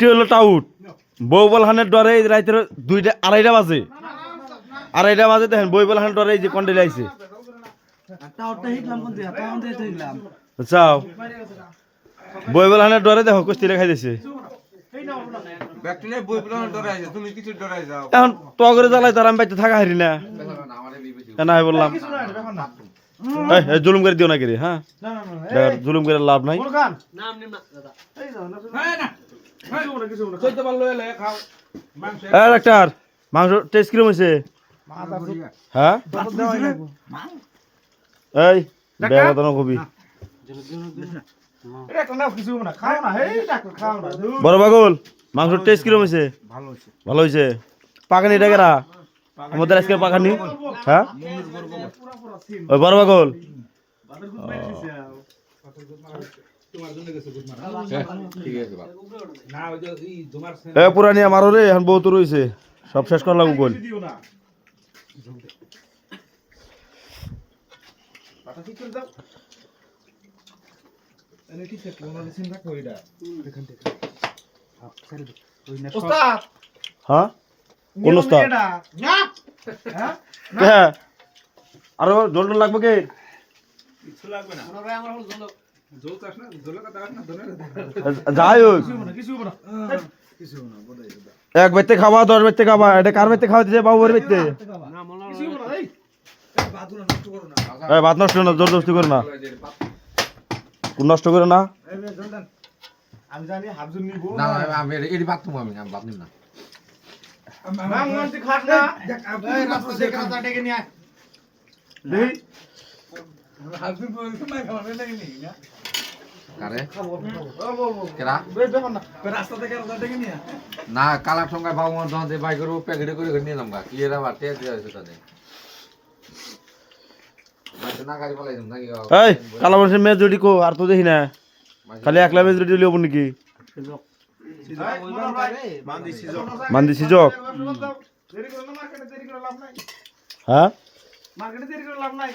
একটি হলো টাউট বউ বলহানের ডরে রাইতের 2টা 2:30টা বাজে 2:30টা বাজে দেখেন বউ বলহানের ডরে এই যে কন্ডেলে আইছে টাওয়ারটা হিটলাম কোন দিয়া টাউন দিয়ে হিটলাম চাও বই বলহানের ডরে দেখো কুস্তি রেখাই দিছে ব্যাকটেরিয়া বই বলানোর ডরে আইছে তুমি কিছু ডরাই যাও এখন তো করে জ্বালাই তার আমি বাইতে থাকা হারি না না আমি বললাম এই জুলুম করে দিও না কি রে হ্যাঁ জুলুম করে লাভ নাই এই ডাক্তার মাংস টেস্ট কিরম হইছে হ্যাঁ এই বেলা তো কবি বড় পাগল মাংস টেস্ট কিরম হইছে ভালো হইছে পাকানি ডাকেরা আমাদের আজকে পাকানি হ্যাঁ ওই বড় পাগল পুরানি আমারও রে এখন বহুত রয়েছে সব শেষ করা লাগু গোল হ্যাঁ কোন ওস্তাদ হ্যাঁ আরো জল টল লাগবে কে যাই হোক এক বাইতে খাওয়া 10 বাইতে খাওয়া এটা কার বাইতে খাওয়া দিছে বাবুর বাইতে ভাত নষ্ট না জোরদস্তি করো না কোন নষ্ট করো না আমি জানি হাফজুন নিব না আমি এডি বাত তুমি আমি বাত নিব না মাংমন্তি খাট না এই রাস্তা থেকে রাস্তা ডেকে নিয়ে আয় দেই হাফজুন বল তুমি খাওয়া লাগে নি না কারে বল কেরা বেশ ব্যাপার না রাস্তা থেকে রাস্তা ডেকে নিয়ে না কালা ঠঙ্গা বাবু মন দতে বাই করব প্যাকেটে করে নিয়ে নামগা কি এরা বাতে দিয়েছে তাদের মাছ না গাড়ি পালাই দম নাকি এই কালা মানুষের মেজ জুড়ি কো আর তো দেখি না খালি একলা মেজ জুড়ি লিও নাকি মান্দি সিজক দেরি করে না মার্কেটে দেরি করে লাভ নাই হ্যাঁ মার্কেটে দেরি করে লাভ নাই